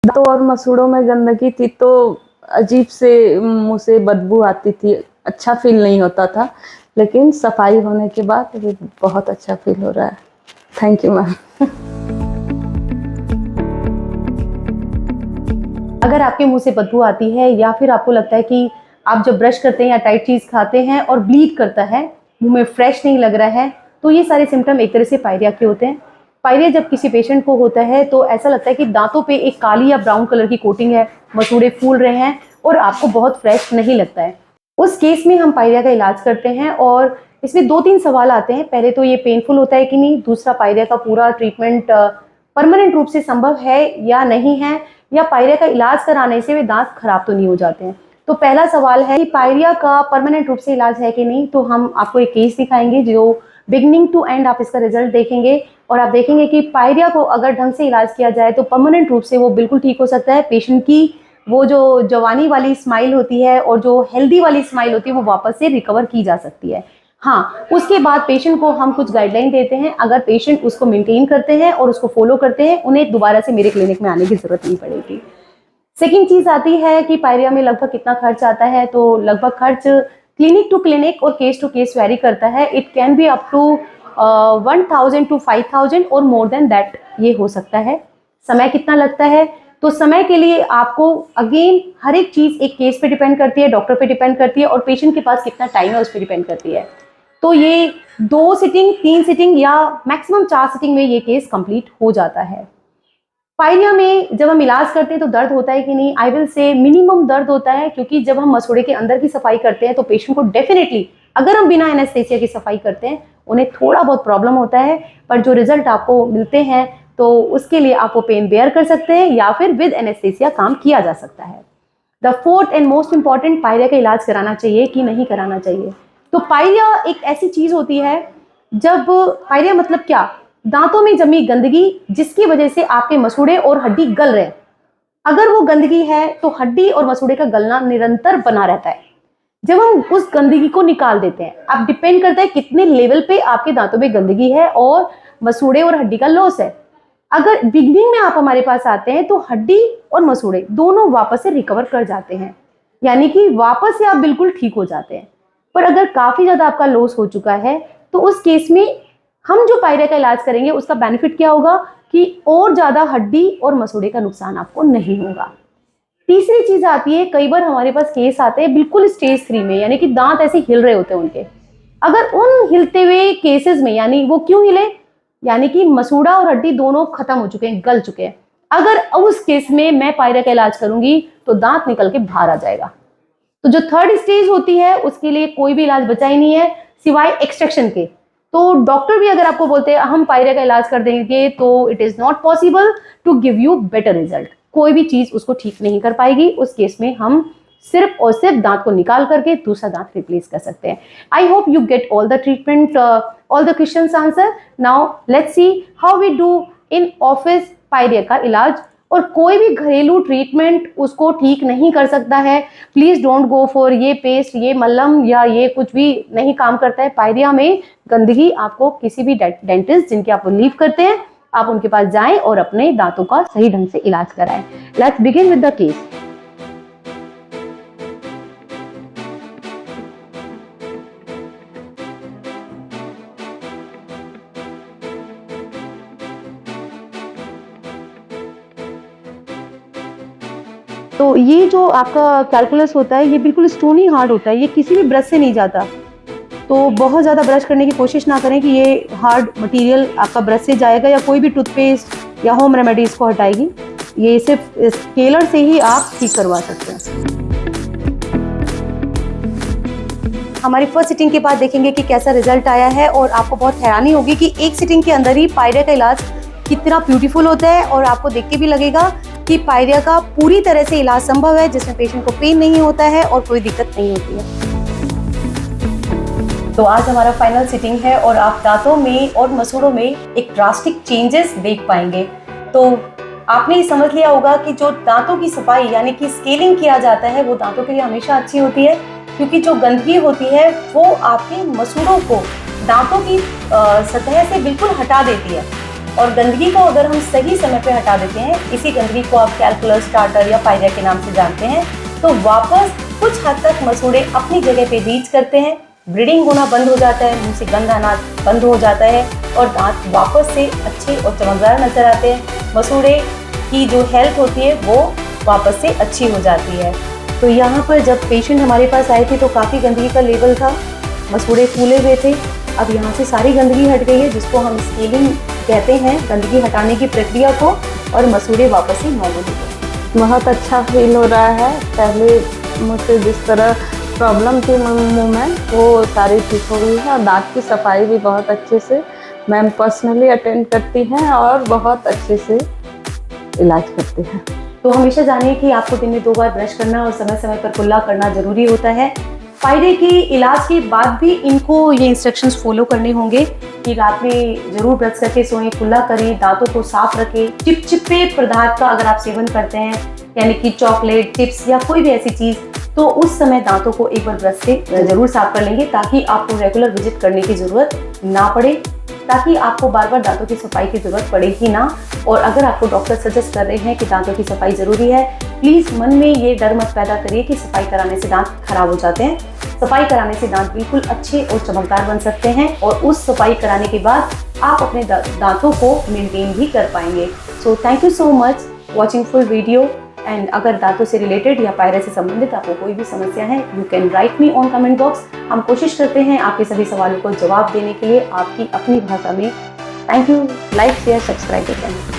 दांतों और मसूड़ों में गंदगी थी तो अजीब से मुँह से बदबू आती थी, अच्छा फील नहीं होता था, लेकिन सफाई होने के बाद अभी बहुत अच्छा फील हो रहा है। Thank you ma'am. अगर आपके मुंह से बदबू आती है या फिर आपको लगता है कि आप जब ब्रश करते हैं या टाइट चीज़ खाते हैं और ब्लीड करता है, मुंह में फ्रेश नहीं लग रहा है, तो ये सारे सिम्टम एक तरह से पायरिया के होते हैं। पायरिया जब किसी पेशेंट को होता है तो ऐसा लगता है कि दांतों पे एक काली या ब्राउन कलर की कोटिंग है, मसूड़े फूल रहे हैं और आपको बहुत फ्रेश नहीं लगता है। उस केस में हम पायरिया का इलाज करते हैं और इसमें 2-3 सवाल आते हैं। पहले तो ये पेनफुल होता है कि नहीं, दूसरा पायरिया का पूरा ट्रीटमेंट परमानेंट रूप से संभव है या नहीं है, या पायरिया का इलाज कराने से वे दांत खराब तो नहीं हो जाते हैं। तो पहला सवाल है कि पायरिया का परमानेंट रूप से इलाज है कि नहीं। तो हम आपको एक केस दिखाएंगे जो बिगनिंग टू एंड आप इसका रिजल्ट देखेंगे और आप देखेंगे कि पायरिया को अगर ढंग से इलाज किया जाए तो परमानेंट रूप से वो बिल्कुल ठीक हो सकता है। पेशेंट की वो जो जवानी वाली स्माइल होती है और जो हेल्दी वाली स्माइल होती है वो वापस से रिकवर की जा सकती है। हाँ, उसके बाद पेशेंट को हम कुछ गाइडलाइन देते हैं। अगर पेशेंट उसको मेंटेन करते हैं और उसको फॉलो करते हैं, उन्हें दोबारा से मेरे क्लिनिक में आने की जरूरत नहीं पड़ेगी। सेकेंड चीज आती है कि पायरिया में लगभग कितना खर्च आता है। तो लगभग खर्च क्लिनिक टू क्लिनिक और केस टू केस वेरी करता है। It can be up to 1000 to 5000 और मोर देन दैट ये हो सकता है। समय कितना लगता है, तो समय के लिए आपको अगेन हर एक चीज एक केस पे डिपेंड करती है, डॉक्टर पे डिपेंड करती है और पेशेंट के पास कितना टाइम है उस पर डिपेंड करती है। तो ये 2 सिटिंग 3 सिटिंग या मैक्सिमम 4 सिटिंग में ये केस कंप्लीट हो जाता है। पायरिया में जब हम इलाज करते हैं तो दर्द होता है कि नहीं, आई विल से मिनिमम दर्द होता है, क्योंकि जब हम मसूड़े के अंदर की सफाई करते हैं तो पेशेंट को डेफिनेटली, अगर हम बिना एनेस्थेसिया की सफाई करते हैं, उन्हें थोड़ा बहुत प्रॉब्लम होता है, पर जो रिजल्ट आपको मिलते हैं तो उसके लिए आप वो पेन बेयर कर सकते हैं या फिर विद एनेस्थेसिया काम किया जा सकता है। The fourth and most important, pyorrhoea का इलाज कराना चाहिए कि नहीं कराना चाहिए। तो पायरिया एक ऐसी चीज होती है, जब पायरिया मतलब क्या, दांतों में जमी गंदगी जिसकी वजह से आपके मसूड़े और हड्डी गल रहे हैं। अगर वो गंदगी है तो हड्डी और मसूड़े का गलना निरंतर बना रहता है। जब हम उस गंदगी को निकाल देते हैं, अब डिपेंड करता है कितने लेवल पे आपके दांतों में गंदगी है और मसूड़े और हड्डी का लॉस है। अगर बिगनिंग में आप हमारे पास आते हैं तो हड्डी और मसूड़े दोनों वापस से रिकवर कर जाते हैं, यानी कि वापस से आप बिल्कुल ठीक हो जाते हैं। पर अगर काफी ज्यादा आपका लॉस हो चुका है तो उस केस में हम जो पायरिया का इलाज करेंगे उसका बेनिफिट क्या होगा कि और ज्यादा हड्डी और मसूड़े का नुकसान आपको नहीं होगा। तीसरी चीज आती है, कई बार हमारे पास केस आते हैं बिल्कुल स्टेज 3 में, यानी कि दांत ऐसे हिल रहे होते हैं उनके। अगर उन हिलते हुए केसेस में, यानी वो क्यों हिले, यानी कि मसूड़ा और हड्डी दोनों खत्म हो चुके हैं, गल चुके हैं, अगर उस केस में मैं पायरिया का इलाज करूंगी तो दांत निकल के बाहर आ जाएगा। तो जो थर्ड स्टेज होती है उसके लिए कोई भी इलाज बचा ही नहीं है सिवाय एक्सट्रैक्शन के। तो डॉक्टर भी अगर आपको बोलते हैं हम पायरिया का इलाज कर देंगे, तो it is not possible to give you better result. कोई भी चीज उसको ठीक नहीं कर पाएगी। उस केस में हम सिर्फ और सिर्फ दांत को निकाल करके दूसरा दांत रिप्लेस कर सकते हैं। I hope you get all the treatment, all the questions answer. Now let's see how we do in office pyorrhoea का इलाज। और कोई भी घरेलू ट्रीटमेंट उसको ठीक नहीं कर सकता है। प्लीज डोंट गो फॉर ये पेस्ट, ये मलहम या ये कुछ भी नहीं काम करता है। पायरिया में गंदगी आपको किसी भी डेंटिस्ट जिनके आप लीव करते हैं, आप उनके पास जाएं और अपने दांतों का सही ढंग से इलाज कराएं। Let's begin with the case. तो ये जो आपका कैलकुलस होता है ये बिल्कुल स्टोनी हार्ड होता है, ये किसी भी ब्रश से नहीं जाता। तो बहुत ज़्यादा ब्रश करने की कोशिश ना करें कि ये हार्ड मटेरियल आपका ब्रश से जाएगा या कोई भी टूथपेस्ट या होम रेमेडी इसको हटाएगी। ये सिर्फ स्केलर से ही आप ठीक करवा सकते हैं। हमारी फर्स्ट सिटिंग के बाद देखेंगे कि कैसा रिजल्ट आया है और आपको बहुत हैरानी होगी कि एक सिटिंग के अंदर ही पायरिया का इलाज कितना ब्यूटीफुल होता है। और आपको देख के भी लगेगा कि पायरिया का पूरी तरह से इलाज संभव है, जिसमें पेशेंट को पेन नहीं होता है और कोई दिक्कत नहीं होती है। तो आज हमारा फाइनल सिटिंग है और आप दांतों में और मसूड़ों में एक ड्रास्टिक चेंजेस देख पाएंगे। तो आपने ये समझ लिया होगा कि जो दांतों की सफाई यानी कि स्केलिंग किया जाता है वो दांतों के लिए हमेशा अच्छी होती है, क्योंकि जो गंदगी होती है वो आपके मसूड़ों को दांतों की सतह से बिल्कुल हटा देती है। और गंदगी को अगर हम सही समय पे हटा देते हैं, इसी गंदगी को आप कैलकुलस, स्टार्टर या पायरिया के नाम से जानते हैं, तो वापस कुछ हद तक मसूड़े अपनी जगह पे रीच करते हैं, ब्लीडिंग होना बंद हो जाता है, मुंह से गंध आना बंद हो जाता है और दांत वापस से अच्छे और चमकदार नजर आते हैं। मसूड़े की जो हेल्थ होती है वो वापस से अच्छी हो जाती है। तो यहाँ पर जब पेशेंट हमारे पास आए थे तो काफ़ी गंदगी का लेवल था, मसूड़े फूले हुए थे। अब यहाँ से सारी गंदगी हट गई है, जिसको हम स्केलिंग कहते हैं, गंदगी हटाने की प्रक्रिया को, और मसूड़े वापस से नॉर्मल हो गए। बहुत अच्छा फील हो रहा है। पहले मुझसे जिस तरह प्रॉब्लम थी मुंह में वो सारी ठीक हो गई है और दांत की सफाई भी बहुत अच्छे से मैम पर्सनली अटेंड करती हैं और बहुत अच्छे से इलाज करती हैं। तो हमेशा जानिए कि आपको दिन में 2 बार ब्रश करना और समय समय पर कुल्ला करना जरूरी होता है। फायदे के इलाज के बाद भी इनको ये इंस्ट्रक्शंस फॉलो करने होंगे कि रात में जरूर ब्रश करके सोएं, कुल्ला करें, दांतों को साफ रखें। चिपचिपे पदार्थ का अगर आप सेवन करते हैं, यानी कि चॉकलेट, चिप्स या कोई भी ऐसी चीज, तो उस समय दांतों को एक बार ब्रश से जरूर साफ कर लेंगे, ताकि आपको रेगुलर विजिट करने की जरूरत ना पड़े, ताकि आपको बार बार दांतों की सफाई की जरूरत पड़े ही ना। और अगर आपको डॉक्टर सजेस्ट कर रहे हैं कि दांतों की सफाई जरूरी है, प्लीज मन में ये डर मत पैदा करिए कि सफाई कराने से दांत खराब हो जाते हैं। सफाई कराने से दांत बिल्कुल अच्छे और चमकदार बन सकते हैं और उस सफाई कराने के बाद आप अपने दांतों को मेंटेन भी कर पाएंगे। So thank you so much watching full video. And अगर दांतों से रिलेटेड या पायरिया से संबंधित आपको कोई भी समस्या है, you can write me on comment box. हम कोशिश करते हैं आपके सभी सवालों को जवाब देने के लिए आपकी अपनी भाषा में। Thank you. Like, share, subscribe करें।